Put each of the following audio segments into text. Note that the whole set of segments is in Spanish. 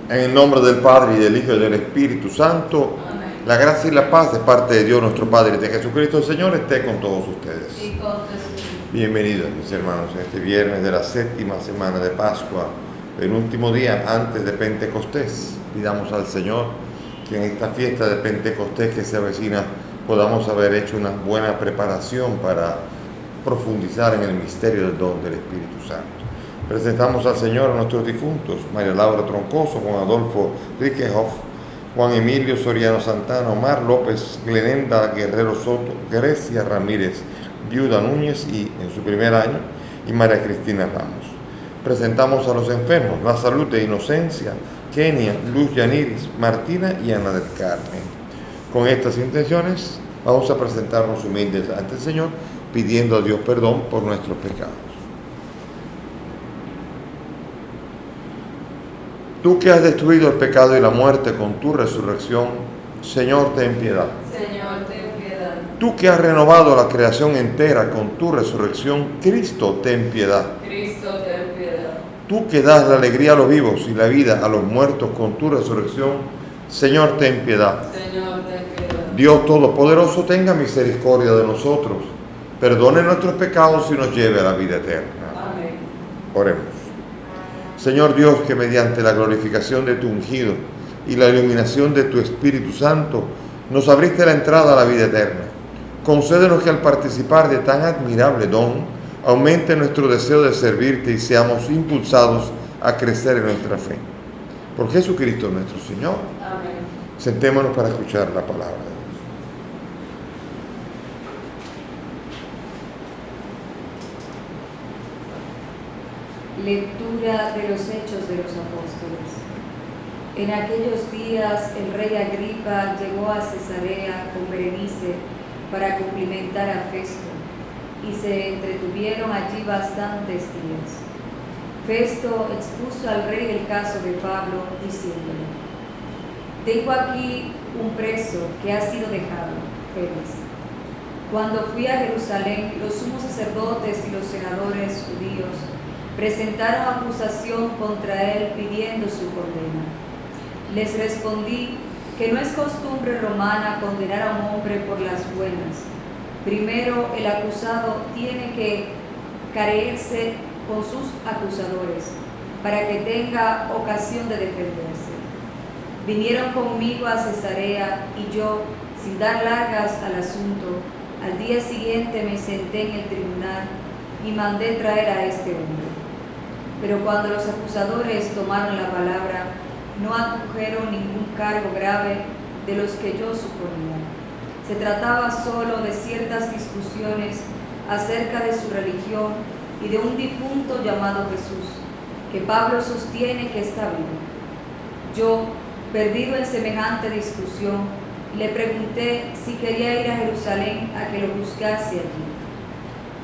En el nombre del Padre, y del Hijo, y del Espíritu Santo. Amén. La gracia y la paz de parte de Dios nuestro Padre y de Jesucristo el Señor esté con todos ustedes. Y con tu espíritu. Bienvenidos, mis hermanos, en este viernes de la séptima semana de Pascua, el último día antes de Pentecostés. Pidamos al Señor que en esta fiesta de Pentecostés que se avecina podamos haber hecho una buena preparación para profundizar en el misterio del don del Espíritu Santo. Presentamos al Señor a nuestros difuntos: María Laura Troncoso, Juan Adolfo Riquehoff, Juan Emilio Soriano Santana, Omar López, Glenenda Guerrero Soto, Grecia Ramírez, Viuda Núñez y en su primer año, y María Cristina Ramos. Presentamos a los enfermos: La Salud de Inocencia, Kenia, Luz Yaniris, Martina y Ana del Carmen. Con estas intenciones vamos a presentarnos humildes ante el Señor, pidiendo a Dios perdón por nuestros pecados. Tú que has destruido el pecado y la muerte con tu resurrección, Señor, ten piedad. Señor, ten piedad. Tú que has renovado la creación entera con tu resurrección, Cristo, ten piedad. Cristo, ten piedad. Tú que das la alegría a los vivos y la vida a los muertos con tu resurrección, Señor, ten piedad. Señor, ten piedad. Dios Todopoderoso, tenga misericordia de nosotros, perdone nuestros pecados y nos lleve a la vida eterna. Amén. Oremos. Señor Dios, que mediante la glorificación de tu ungido y la iluminación de tu Espíritu Santo nos abriste la entrada a la vida eterna, concédenos que al participar de tan admirable don aumente nuestro deseo de servirte y seamos impulsados a crecer en nuestra fe. Por Jesucristo nuestro Señor. Amén. Sentémonos para escuchar la palabra de Dios. Lectura de los Hechos de los Apóstoles. En aquellos días el rey Agripa llegó a Cesarea con Berenice para cumplimentar a Festo, y se entretuvieron allí bastantes días. Festo expuso al rey el caso de Pablo, diciéndole: tengo aquí un preso que ha sido dejado, Félix. Cuando fui a Jerusalén, los sumos sacerdotes y los senadores judíos presentaron acusación contra él pidiendo su condena. Les respondí que no es costumbre romana condenar a un hombre por las buenas. Primero, el acusado tiene que careerse con sus acusadores para que tenga ocasión de defenderse. Vinieron conmigo a Cesarea y yo, sin dar largas al asunto, al día siguiente me senté en el tribunal y mandé traer a este hombre. Pero cuando los acusadores tomaron la palabra, no adujeron ningún cargo grave de los que yo suponía. Se trataba solo de ciertas discusiones acerca de su religión y de un difunto llamado Jesús, que Pablo sostiene que está vivo. Yo, perdido en semejante discusión, le pregunté si quería ir a Jerusalén a que lo juzgase allí.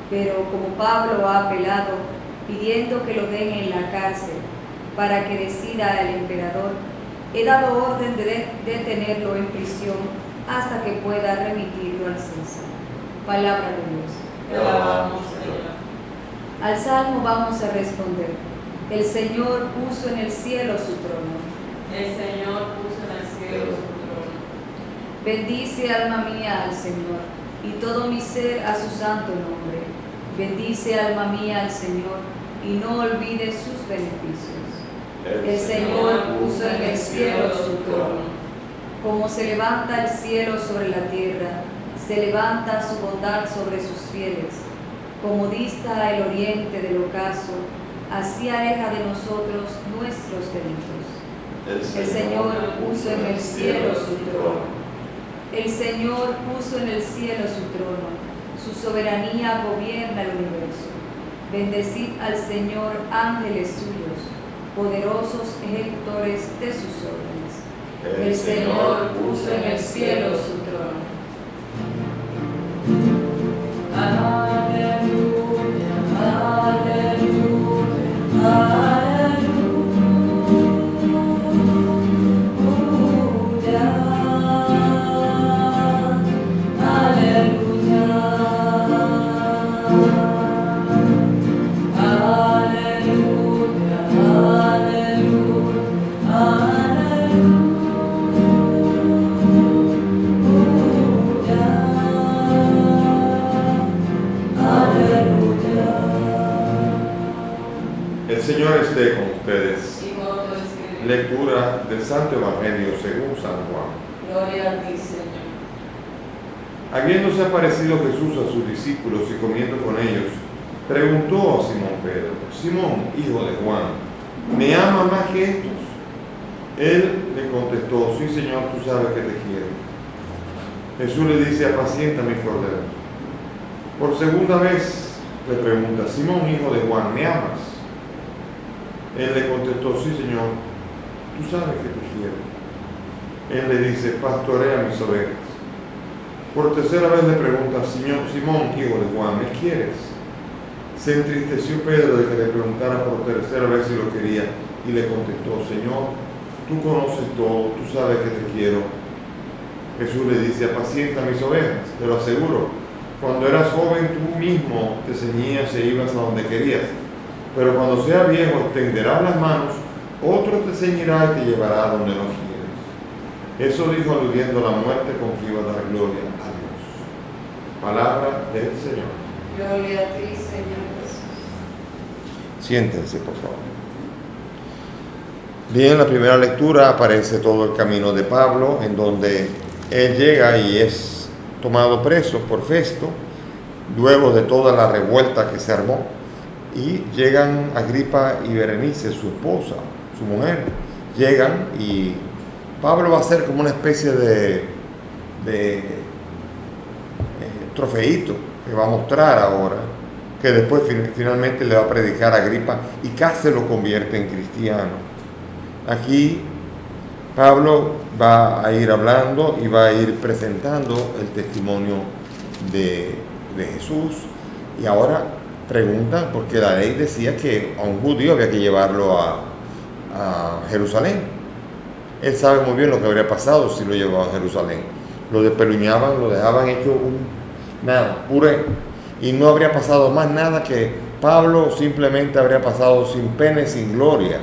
Pero como Pablo ha apelado, pidiendo que lo dejen en la cárcel para que decida el emperador, he dado orden de detenerlo en prisión hasta que pueda remitirlo al César. Palabra de Dios. Te alabamos, Señor. Al Salmo vamos a responder: el Señor puso en el cielo su trono. El Señor puso en el cielo su trono. Bendice, alma mía, al Señor, y todo mi ser a su santo nombre. Bendice, alma mía, al Señor, y no olvides sus beneficios. El Señor puso en el cielo su trono. Como se levanta el cielo sobre la tierra, se levanta su bondad sobre sus fieles. Como dista el oriente del ocaso, así aleja de nosotros nuestros delitos. El Señor puso en el cielo su trono. El Señor puso en el cielo su trono. Su soberanía gobierna el universo. Bendecid al Señor, ángeles suyos, poderosos ejecutores de sus órdenes. El Señor puso en el cielo su trono. Aleluya, aleluya, aleluya. Lectura del Santo Evangelio según San Juan. Gloria a ti, Señor. Habiéndose aparecido Jesús a sus discípulos y comiendo con ellos, preguntó a Simón Pedro: Simón, hijo de Juan, ¿me ama más que estos? Él le contestó: sí, Señor, tú sabes que te quiero. Jesús le dice: apacienta mis corderos. Por segunda vez le pregunta: Simón, hijo de Juan, ¿me amas? Él le contestó: sí, Señor, tú sabes que te quiero. Él le dice: pastorea mis ovejas. Por tercera vez le pregunta: Simón, hijo de Juan, ¿me quieres? Se entristeció Pedro de que le preguntara por tercera vez si lo quería, y le contestó: Señor, tú conoces todo, tú sabes que te quiero. Jesús le dice: apacienta mis ovejas. Te lo aseguro, cuando eras joven tú mismo te ceñías e ibas a donde querías, pero cuando seas viejo extenderás las manos, otro te ceñirá y te llevará a donde no quieres. Eso dijo aludiendo a la muerte con que iba a dar gloria a Dios. Palabra del Señor. Gloria a ti, Señor Jesús. Siéntense, por favor. Bien, en la primera lectura aparece todo el camino de Pablo, en donde él llega y es tomado preso por Festo, luego de toda la revuelta que se armó, y llegan Agripa y Berenice, su esposa, su mujer, llegan y Pablo va a ser como una especie de trofeíto que va a mostrar ahora, que después finalmente le va a predicar a Agripa y casi lo convierte en cristiano. Aquí Pablo va a ir hablando y va a ir presentando el testimonio de Jesús, y ahora preguntan, porque la ley decía que a un judío había que llevarlo a Jerusalén. Él sabe muy bien lo que habría pasado si lo llevaban a Jerusalén. Lo despeluñaban, lo dejaban hecho puré, y no habría pasado más nada, que Pablo simplemente habría pasado sin pena y sin gloria,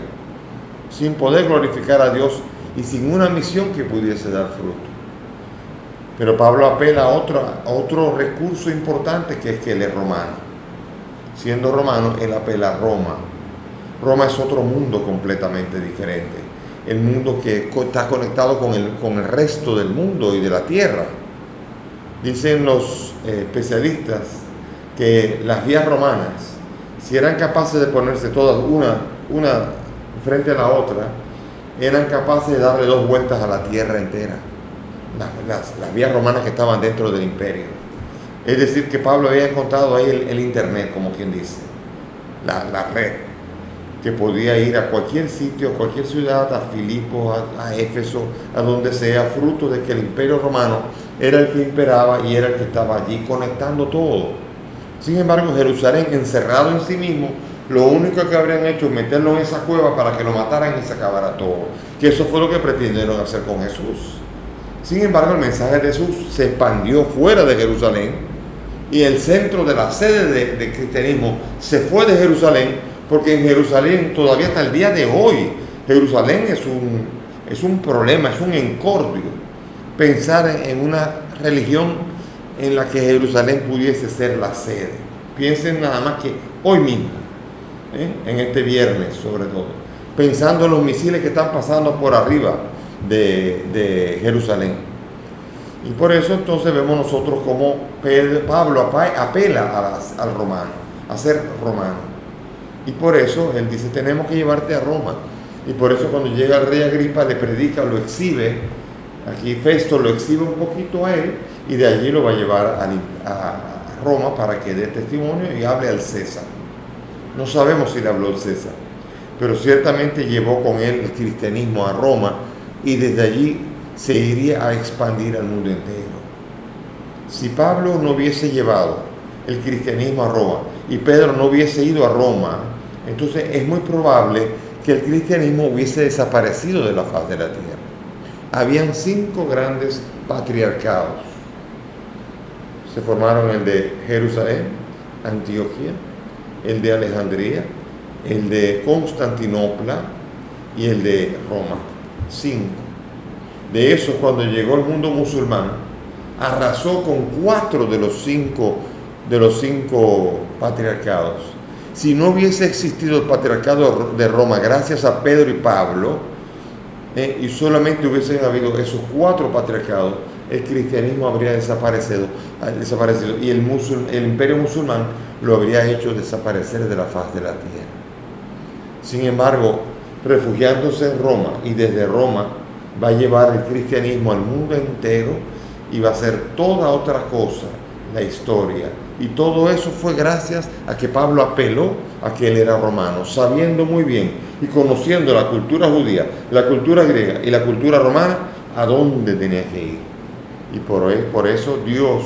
sin poder glorificar a Dios y sin una misión que pudiese dar fruto. Pero Pablo apela a otro recurso importante, que es que él es romano. Siendo romano, él apela a Roma. Roma es otro mundo completamente diferente. El mundo que está conectado con el resto del mundo y de la tierra. Dicen los especialistas que las vías romanas, si eran capaces de ponerse todas una frente a la otra, eran capaces de darle 2 vueltas a la tierra entera. Las vías romanas que estaban dentro del imperio. Es decir, que Pablo había encontrado ahí el internet, como quien dice, la red, que podía ir a cualquier sitio, a cualquier ciudad, a Filipos, a Éfeso, a donde sea, fruto de que el imperio romano era el que imperaba y era el que estaba allí conectando todo. Sin embargo, Jerusalén, encerrado en sí mismo, lo único que habrían hecho es meterlo en esa cueva para que lo mataran y se acabara todo. Que eso fue lo que pretendieron hacer con Jesús. Sin embargo, el mensaje de Jesús se expandió fuera de Jerusalén, y el centro de la sede de cristianismo se fue de Jerusalén, porque en Jerusalén, todavía hasta el día de hoy, Jerusalén es un problema, es un encordio. Pensar en una religión en la que Jerusalén pudiese ser la sede. Piensen nada más que hoy mismo, en este viernes sobre todo, pensando en los misiles que están pasando por arriba de Jerusalén. Y por eso entonces vemos nosotros como Pablo apela al romano, a ser romano. Y por eso él dice: tenemos que llevarte a Roma. Y por eso cuando llega el rey Agripa, le predica, lo exhibe. Aquí Festo lo exhibe un poquito a él, y de allí lo va a llevar a Roma para que dé testimonio y hable al César. No sabemos si le habló el César, pero ciertamente llevó con él el cristianismo a Roma, y desde allí se iría a expandir al mundo entero. Si Pablo no hubiese llevado el cristianismo a Roma y Pedro no hubiese ido a Roma, entonces es muy probable que el cristianismo hubiese desaparecido de la faz de la tierra. Habían 5 grandes patriarcados. Se formaron el de Jerusalén, Antioquía, el de Alejandría, el de Constantinopla y el de Roma. 5. De esos, cuando llegó el mundo musulmán, arrasó con 4 de los 5 patriarcados. Si no hubiese existido el patriarcado de Roma, gracias a Pedro y Pablo, y solamente hubiesen habido esos 4 patriarcados, el cristianismo habría desaparecido y el imperio musulmán lo habría hecho desaparecer de la faz de la tierra. Sin embargo, refugiándose en Roma y desde Roma va a llevar el cristianismo al mundo entero y va a ser toda otra cosa la historia. Y todo eso fue gracias a que Pablo apeló a que él era romano, sabiendo muy bien y conociendo la cultura judía, la cultura griega y la cultura romana, a dónde tenía que ir. Y por eso Dios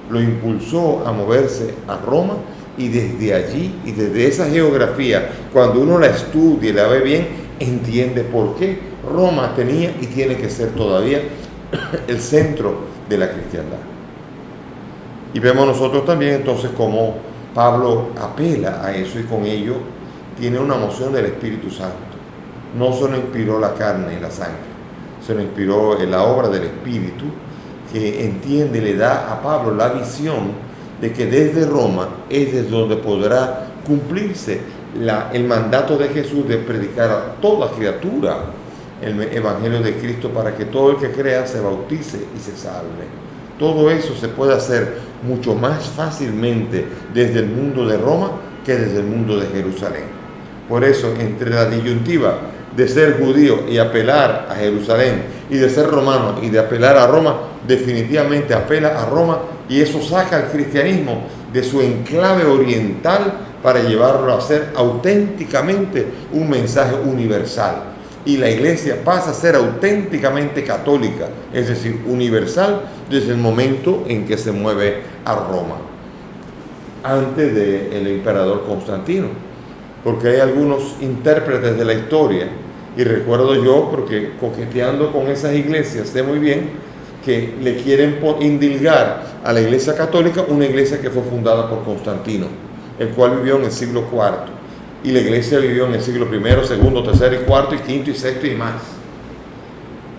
lo impulsó a moverse a Roma, y desde allí y desde esa geografía, cuando uno la estudia y la ve bien, entiende por qué Roma tenía y tiene que ser todavía el centro de la cristiandad. Y vemos nosotros también entonces cómo Pablo apela a eso y con ello tiene una moción del Espíritu Santo. No se lo inspiró la carne y la sangre, se lo inspiró en la obra del Espíritu, que entiende y le da a Pablo la visión de que desde Roma es desde donde podrá cumplirse el mandato de Jesús de predicar a toda criatura el Evangelio de Cristo, para que todo el que crea se bautice y se salve. Todo eso se puede hacer mucho más fácilmente desde el mundo de Roma que desde el mundo de Jerusalén. Por eso, entre la disyuntiva de ser judío y apelar a Jerusalén, y de ser romano y de apelar a Roma, definitivamente apela a Roma, y eso saca al cristianismo de su enclave oriental para llevarlo a ser auténticamente un mensaje universal. Y la iglesia pasa a ser auténticamente católica, es decir, universal, desde el momento en que se mueve a Roma, antes del emperador Constantino. Porque hay algunos intérpretes de la historia, y recuerdo yo, porque coqueteando con esas iglesias, sé muy bien que le quieren indilgar a la iglesia católica una iglesia que fue fundada por Constantino, el cual vivió en el siglo IV, y la iglesia vivió en el siglo I, II, III, IV, y V, y VI y más.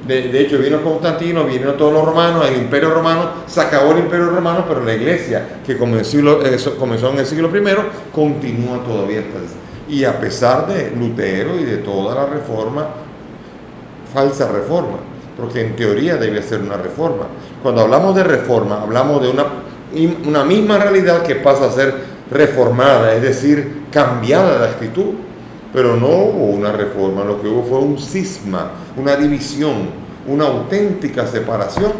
De hecho, vino Constantino, vinieron todos los romanos, el imperio romano, se acabó el imperio romano, pero la iglesia que comenzó en el siglo I continúa todavía hasta el... Y a pesar de Lutero y de toda la reforma, falsa reforma, porque en teoría debe ser una reforma. Cuando hablamos de reforma, hablamos de una misma realidad que pasa a ser reformada, es decir, cambiada de actitud. Pero no hubo una reforma, lo que hubo fue un cisma, una división, una auténtica separación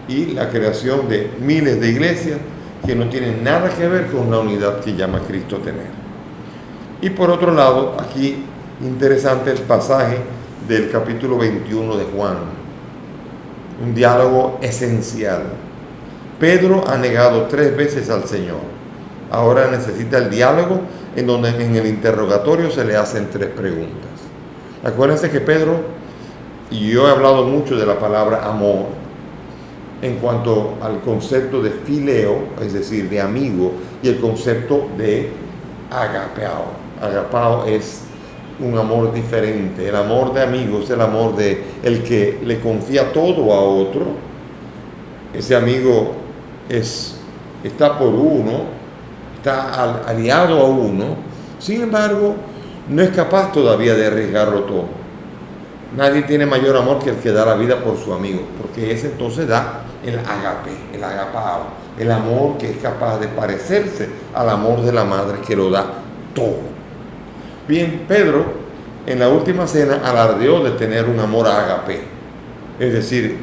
y la creación de miles de iglesias que no tienen nada que ver con la unidad que llama Cristo tener. Y por otro lado, aquí interesante el pasaje del capítulo 21 de Juan, un diálogo esencial. Pedro ha negado 3 veces al Señor. Ahora necesita el diálogo en donde en el interrogatorio se le hacen 3 preguntas. Acuérdense que Pedro, y yo he hablado mucho de la palabra amor en cuanto al concepto de fileo, es decir, de amigo, y el concepto de agapao. Agapao es un amor diferente. El amor de amigo es el amor de el que le confía todo a otro. Ese amigo está por uno, está aliado a uno, sin embargo, no es capaz todavía de arriesgarlo todo. Nadie tiene mayor amor que el que da la vida por su amigo, porque ese entonces da el agape, el agapao, el amor que es capaz de parecerse al amor de la madre que lo da todo. Bien, Pedro en la última cena alardeó de tener un amor agape, es decir,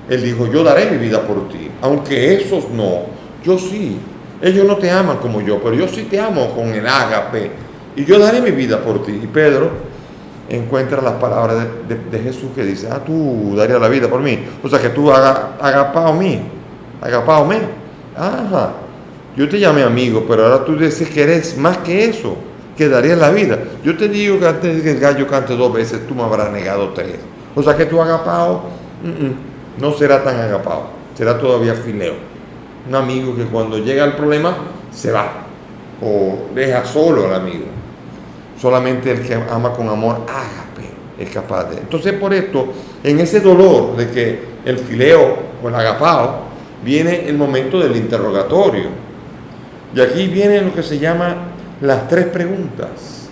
él dijo: yo daré mi vida por ti, aunque esos no, yo sí. Ellos no te aman como yo, pero yo sí te amo con el ágape, y yo daré mi vida por ti. Y Pedro encuentra las palabras de Jesús que dice: tú darías la vida por mí. O sea que tú agapao mí. Ajá, yo te llamé amigo, pero ahora tú dices que eres más que eso, que darías la vida. Yo te digo que antes de que el gallo cante 2 veces, tú me habrás negado 3. O sea que tu agapao no será tan agapao, será todavía fileo. Un amigo que cuando llega el problema se va o deja solo al amigo. Solamente el que ama con amor ágape es capaz de. Entonces, por esto, en ese dolor de que el fileo o el agapao, viene el momento del interrogatorio. Y aquí viene lo que se llama las 3 preguntas.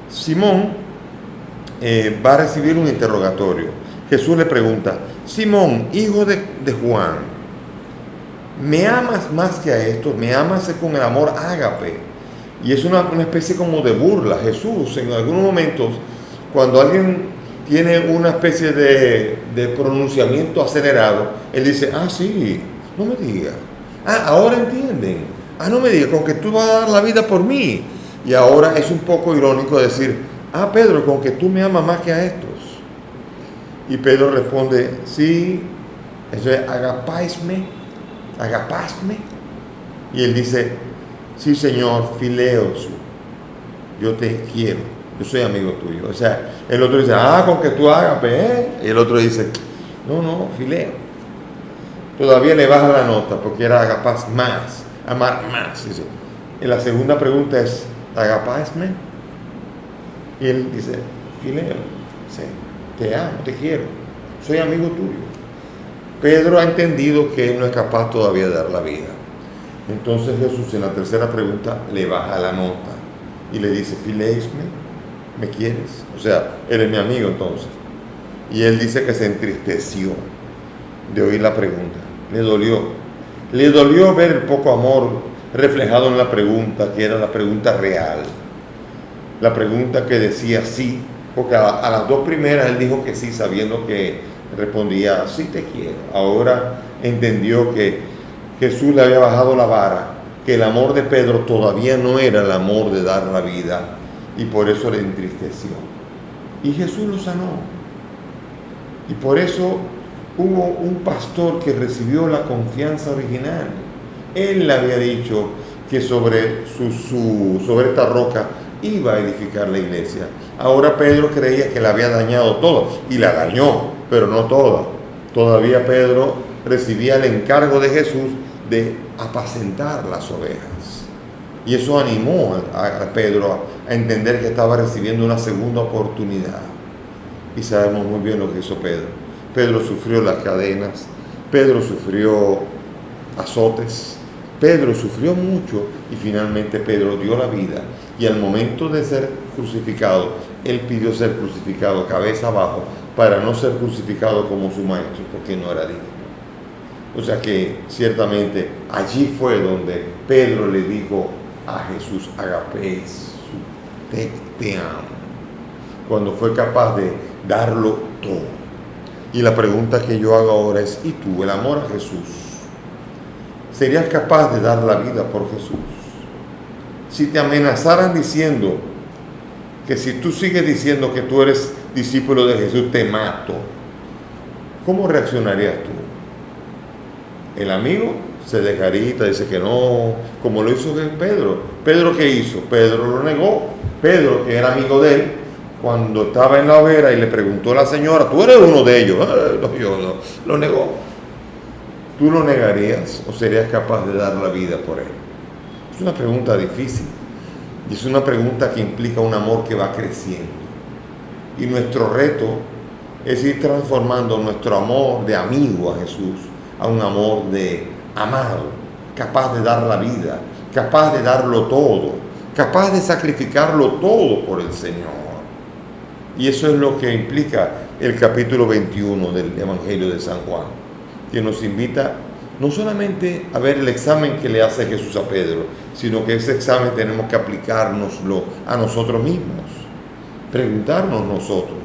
Simón va a recibir un interrogatorio. Jesús le pregunta: Simón, hijo de Juan, ¿me amas más que a esto? ¿Me amas con el amor ágape? Y es una especie como de burla. Jesús, en algunos momentos, cuando alguien tiene una especie de pronunciamiento acelerado, él dice: ah, sí, no me digas. Ah, ahora entienden. Ah, no me digas, con que tú vas a dar la vida por mí. Y ahora es un poco irónico decir: ah, Pedro, con que tú me amas más que a estos. Y Pedro responde: sí, eso es agapasme. Y él dice: sí, Señor, fileos, yo te quiero, yo soy amigo tuyo. O sea, el otro dice: ah, con que tú agape, ¿eh? Y el otro dice: no, fileo. Todavía le baja la nota porque era agapaz más, amar más. Dice. Y la segunda pregunta es: agapasme. Y él dice: fileo, sí, te amo, te quiero, soy amigo tuyo. Pedro ha entendido que él no es capaz todavía de dar la vida. Entonces Jesús, en la tercera pregunta, le baja la nota y le dice: fileisme, ¿me quieres? O sea, él es mi amigo entonces. Y él dice que se entristeció de oír la pregunta. Le dolió ver el poco amor reflejado en la pregunta, que era la pregunta real. La pregunta que decía sí, porque a las dos primeras él dijo que sí, sabiendo que respondía: sí, te quiero. Ahora entendió que Jesús le había bajado la vara, que el amor de Pedro todavía no era el amor de dar la vida, y por eso le entristeció. Y Jesús lo sanó. Y por eso hubo un pastor que recibió la confianza original. Él le había dicho que sobre esta roca iba a edificar la iglesia. Ahora Pedro creía que la había dañado todo, y la dañó, pero no toda. Todavía Pedro recibía el encargo de Jesús de apacentar las ovejas. Y eso animó a Pedro a entender que estaba recibiendo una segunda oportunidad. Y sabemos muy bien lo que hizo Pedro. Pedro sufrió las cadenas, Pedro sufrió azotes, Pedro sufrió mucho, y finalmente Pedro dio la vida. Y al momento de ser crucificado, él pidió ser crucificado cabeza abajo para no ser crucificado como su maestro, porque no era digno. O sea que ciertamente allí fue donde Pedro le dijo a Jesús: agapés, te amo, cuando fue capaz de darlo todo. Y la pregunta que yo hago ahora es: ¿y tú, el amor a Jesús, serías capaz de dar la vida por Jesús? Si te amenazaran diciendo que si tú sigues diciendo que tú eres discípulo de Jesús, te mato, ¿cómo reaccionarías tú? El amigo se desgarita, dice que no, como lo hizo Pedro. ¿Pedro qué hizo? Pedro lo negó. Pedro, que era amigo de él, cuando estaba en la hoguera y le preguntó a la señora: ¿tú eres uno de ellos? No, yo no. Lo negó. ¿Tú lo negarías o serías capaz de dar la vida por él? Es una pregunta difícil, y es una pregunta que implica un amor que va creciendo. Y nuestro reto es ir transformando nuestro amor de amigo a Jesús a un amor de amado, capaz de dar la vida, capaz de darlo todo, capaz de sacrificarlo todo por el Señor. Y eso es lo que implica el capítulo 21 del Evangelio de San Juan, que nos invita no solamente a ver el examen que le hace Jesús a Pedro, sino que ese examen tenemos que aplicárnoslo a nosotros mismos, preguntarnos nosotros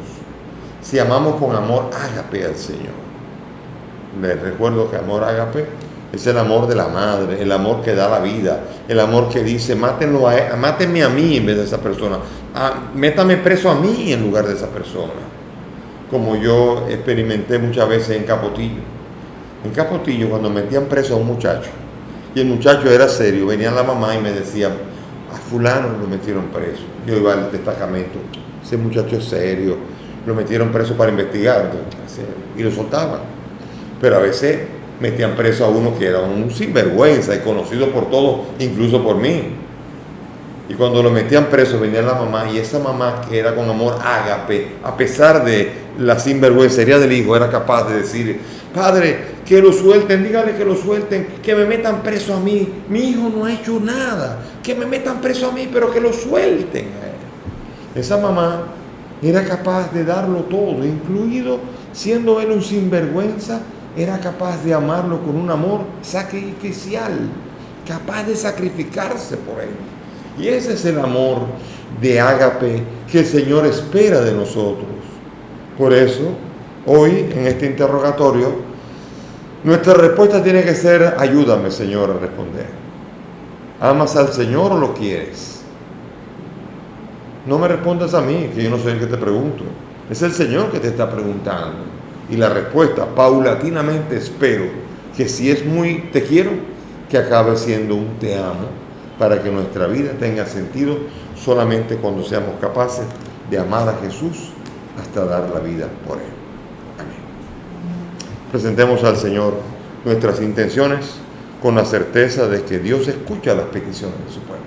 si amamos con amor ágape al Señor. Les recuerdo que amor ágape es el amor de la madre, el amor que da la vida, el amor que dice: mátenme a mí en vez de esa persona, métame preso a mí en lugar de esa persona. Como yo experimenté muchas veces en Capotillo. En Capotillo, cuando metían preso a un muchacho, y el muchacho era serio, venía la mamá y me decía: a fulano lo metieron preso. Yo iba al destacamento: ese muchacho es serio, lo metieron preso para investigar, y lo soltaban. Pero a veces metían preso a uno que era un sinvergüenza y conocido por todos, incluso por mí. Y cuando lo metían preso venía la mamá, y esa mamá, que era con amor ágape, a pesar de la sinvergüencería del hijo, era capaz de decir: padre, que lo suelten, dígale que lo suelten, que me metan preso a mí, mi hijo no ha hecho nada, que me metan preso a mí, pero que lo suelten. Esa mamá Era capaz de darlo todo, incluido siendo él un sinvergüenza, era capaz de amarlo con un amor sacrificial, capaz de sacrificarse por él. Y ese es el amor de ágape que el Señor espera de nosotros. Por eso, hoy en este interrogatorio, nuestra respuesta tiene que ser: ayúdame, Señor, a responder. ¿Amas al Señor o lo quieres? No me respondas a mí, que yo no soy el que te pregunto. Es el Señor que te está preguntando. Y la respuesta, paulatinamente espero que si es muy te quiero, que acabe siendo un te amo, para que nuestra vida tenga sentido solamente cuando seamos capaces de amar a Jesús hasta dar la vida por Él. Amén. Presentemos al Señor nuestras intenciones con la certeza de que Dios escucha las peticiones de su pueblo.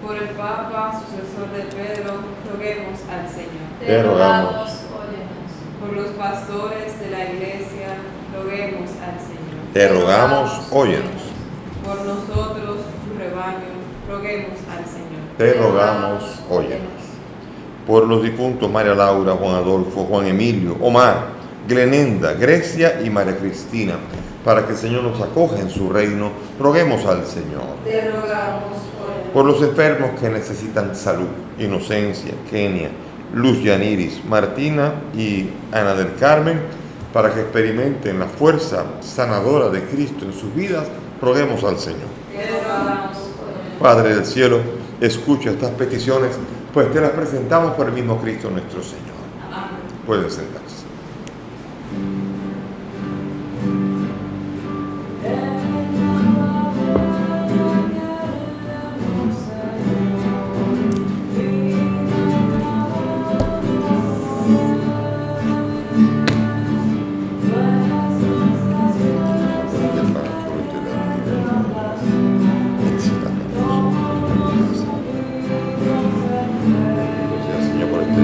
Por el Papa, sucesor de Pedro, roguemos al Señor. Te rogamos. óyenos. Por los pastores de la Iglesia, roguemos al Señor. Te rogamos, óyenos. Por nosotros, su rebaño, roguemos al Señor. Te rogamos, óyenos. Por los difuntos María Laura, Juan Adolfo, Juan Emilio, Omar, Glenenda, Grecia y María Cristina, para que el Señor nos acoja en su reino, roguemos al Señor. Te rogamos, óyenos. Por los enfermos que necesitan salud, Inocencia, Kenia, Luz Yaniris, Martina y Ana del Carmen, para que experimenten la fuerza sanadora de Cristo en sus vidas, roguemos al Señor. Te rogamos, óyenos. Padre del cielo, escucha estas peticiones, pues te las presentamos por el mismo Cristo nuestro Señor. Amén. Pueden sentarse. Señor, por este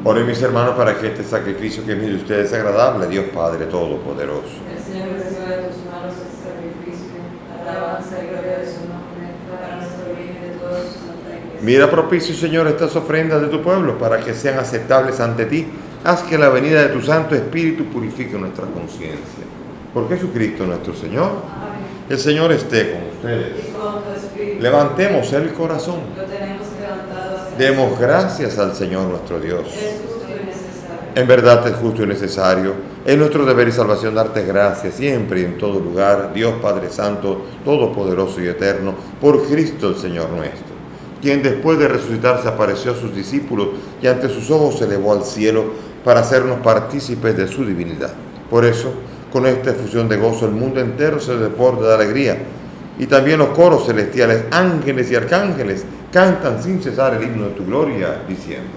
Oren mis hermanos para que este sacrificio que es mío de ustedes es agradable a Dios Padre Todopoderoso. El Señor reciba de tus manos este sacrificio, alabanza y gloria de su nombre, para nuestro bien y de toda su santa iglesia. Mira propicio, Señor, estas ofrendas de tu pueblo para que sean aceptables ante ti. Haz que la venida de tu Santo Espíritu purifique nuestra conciencia. Por Jesucristo nuestro Señor. Amén. El Señor esté con ustedes. Y con tu espíritu. Levantemos el corazón. Lo tenemos levantado hacia Demos gracias al Señor nuestro Dios. Es justo y necesario. En verdad es justo y necesario. Es nuestro deber y salvación darte gracias siempre y en todo lugar, Dios Padre Santo, Todopoderoso y Eterno, por Cristo el Señor nuestro, quien después de resucitar se apareció a sus discípulos y ante sus ojos se elevó al cielo para hacernos partícipes de su divinidad. Por eso, con esta efusión de gozo, el mundo entero se desborda de alegría, y también los coros celestiales, ángeles y arcángeles, cantan sin cesar el himno de tu gloria, diciendo: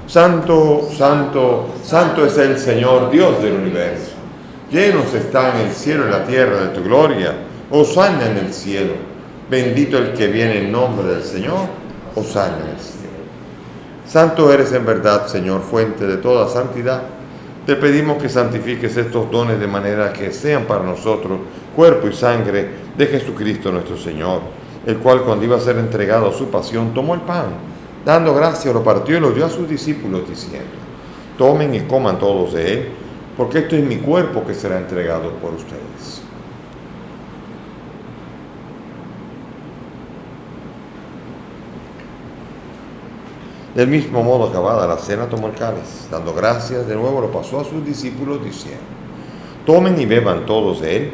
Santo, santo, santo es el Señor, Dios del universo. Llenos están el cielo y la tierra de tu gloria. Hosana en el cielo. Bendito el que viene en nombre del Señor. Hosana en el cielo. Santo eres en verdad, Señor, fuente de toda santidad. Te pedimos que santifiques estos dones de manera que sean para nosotros cuerpo y sangre de Jesucristo nuestro Señor, el cual cuando iba a ser entregado a su pasión tomó el pan, dando gracias lo partió y lo dio a sus discípulos diciendo: tomen y coman todos de él, porque esto es mi cuerpo que será entregado por ustedes. Del mismo modo, acabada la cena, tomó el cáliz, dando gracias, de nuevo lo pasó a sus discípulos diciendo: tomen y beban todos de él,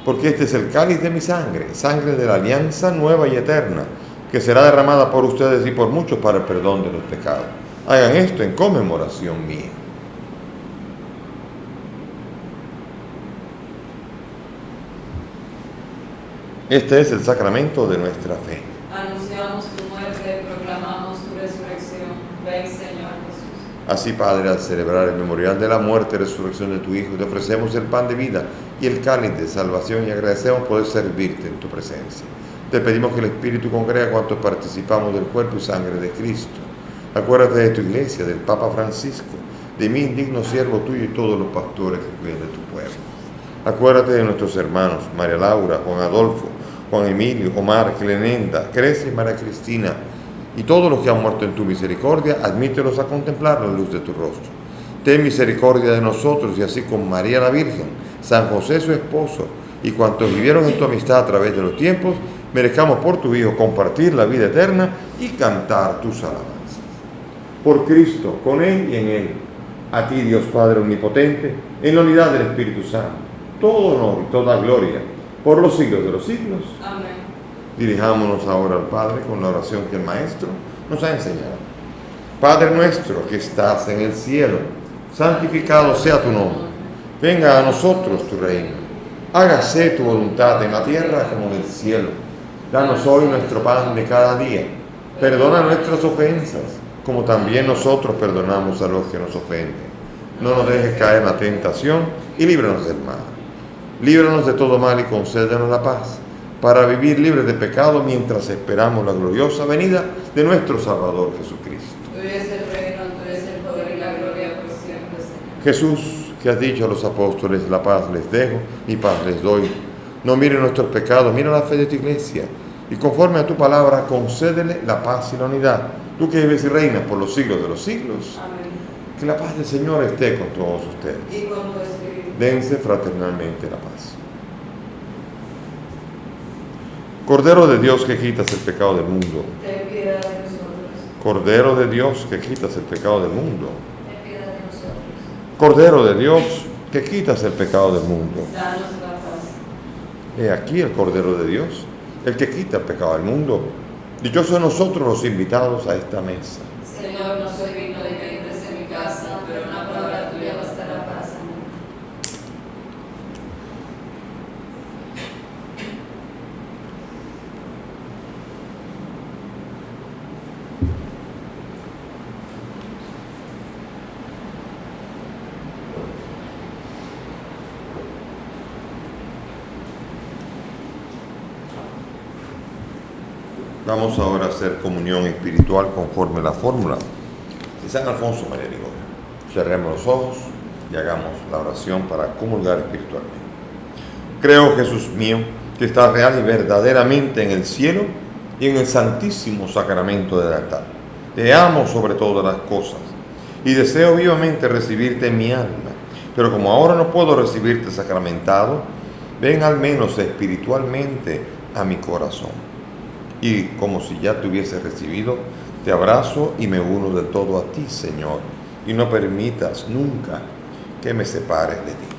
porque este es el cáliz de mi sangre, sangre de la alianza nueva y eterna, que será derramada por ustedes y por muchos para el perdón de los pecados. Hagan esto en conmemoración mía. Este es el sacramento de nuestra fe. Anunciamos tu muerte, proclamamos tu resurrección. Ven, Señor Jesús. Así, Padre, al celebrar el memorial de la muerte y resurrección de tu Hijo, te ofrecemos el pan de vida y el cáliz de salvación y agradecemos poder servirte en tu presencia. Te pedimos que el Espíritu congrega a cuantos participamos del cuerpo y sangre de Cristo. Acuérdate de tu iglesia, del Papa Francisco, de mí, indigno siervo tuyo y todos los pastores que cuidan de tu pueblo. Acuérdate de nuestros hermanos, María Laura, Juan Adolfo, Juan Emilio, Omar, Clenenda, Grecia y María Cristina, y todos los que han muerto en tu misericordia, admítelos a contemplar la luz de tu rostro. Ten misericordia de nosotros y así con María la Virgen, San José su esposo, y cuantos vivieron en tu amistad a través de los tiempos, merezcamos por tu Hijo compartir la vida eterna y cantar tus alabanzas. Por Cristo, con Él y en Él, a ti Dios Padre Omnipotente, en la unidad del Espíritu Santo, todo honor y toda gloria, por los siglos de los siglos. Amén. Dirijámonos ahora al Padre con la oración que el Maestro nos ha enseñado. Padre nuestro que estás en el cielo, santificado sea tu nombre. Venga a nosotros tu reino. Hágase tu voluntad en la tierra como en el cielo. Danos hoy nuestro pan de cada día. Perdona nuestras ofensas, como también nosotros perdonamos a los que nos ofenden. No nos dejes caer en la tentación y líbranos del mal. Líbranos de todo mal y concédenos la paz, para vivir libres de pecado mientras esperamos la gloriosa venida de nuestro Salvador Jesucristo. Tuyo es el reino, tuyo es el poder y la gloria por siempre, Señor. Jesús, que has dicho a los apóstoles, la paz les dejo, mi paz les doy. No mire nuestros pecados, mira la fe de tu iglesia, y conforme a tu palabra, concédele la paz y la unidad. Tú que vives y reinas por los siglos de los siglos, Amén. que la paz del Señor esté con todos ustedes. Y con tu espíritu. Dense fraternalmente la paz. Cordero de Dios que quitas el pecado del mundo. Ten piedad de nosotros. Cordero de Dios que quitas el pecado del mundo. Ten piedad de nosotros. Cordero de Dios que quitas el pecado del mundo. Danos la paz. He aquí el Cordero de Dios, el que quita el pecado del mundo. Dichosos nosotros los invitados a esta mesa. Señor, no soy digno de que entres en mi casa, pero una palabra tuya bastará para sanar. Vamos ahora a hacer comunión espiritual conforme a la fórmula de San Alfonso María Ligorio. Cerremos los ojos y hagamos la oración para comulgar espiritualmente. Creo, Jesús mío, que estás real y verdaderamente en el cielo y en el santísimo sacramento del altar. Te amo sobre todas las cosas y deseo vivamente recibirte en mi alma, pero como ahora no puedo recibirte sacramentado, ven al menos espiritualmente a mi corazón. Y como si ya te hubiese recibido, te abrazo y me uno del todo a ti, Señor, y no permitas nunca que me separes de ti.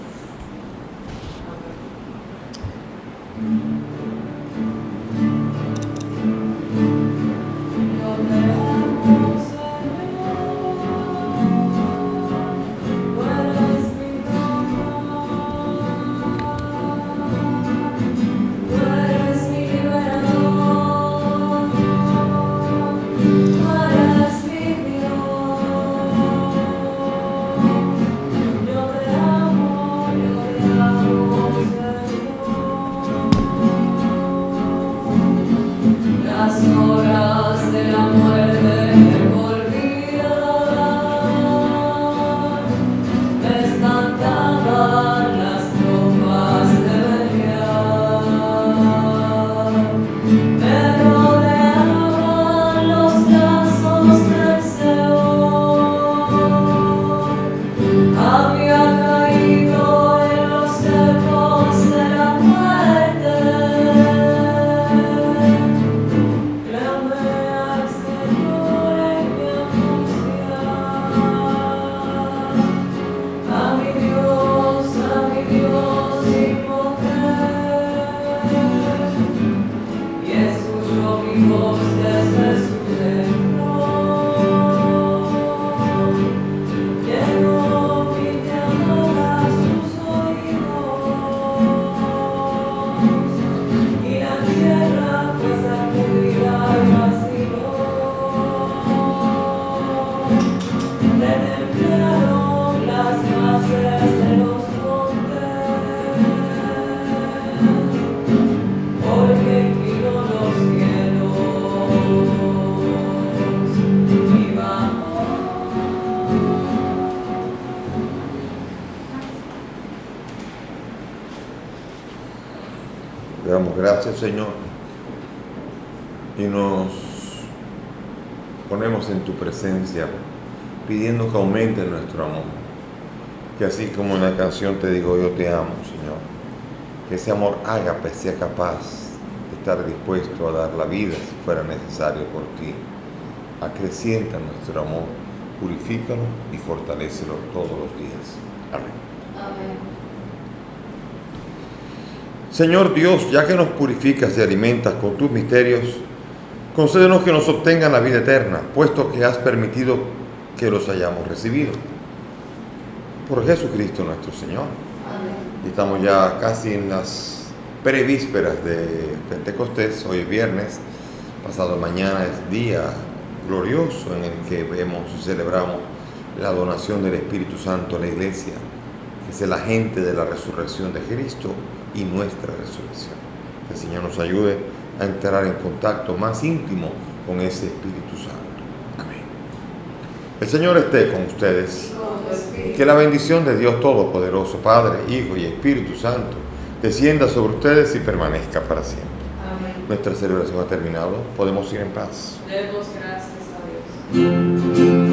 damos gracias, Señor, y nos ponemos en tu presencia pidiendo que aumente nuestro amor. Que así como en la canción te digo, yo te amo, Señor. Que ese amor ágape sea capaz de estar dispuesto a dar la vida si fuera necesario por ti. Acrecienta nuestro amor, purifícalo y fortalécelo todos los días. Amén. Amén. Señor Dios, ya que nos purificas y alimentas con tus misterios, concédenos que nos obtengan la vida eterna, puesto que has permitido que los hayamos recibido. Por Jesucristo nuestro Señor. Amén. Y estamos ya casi en las prevísperas de Pentecostés. Hoy es viernes, pasado mañana es día glorioso en el que vemos y celebramos la donación del Espíritu Santo a la Iglesia, que es el agente de la resurrección de Cristo y nuestra resurrección. Que el Señor nos ayude a entrar en contacto más íntimo con ese Espíritu Santo. Amén. El Señor esté con ustedes. Que la bendición de Dios Todopoderoso, Padre, Hijo y Espíritu Santo, descienda sobre ustedes y permanezca para siempre. Amén. Nuestra celebración ha terminado. Podemos ir en paz. Demos gracias a Dios.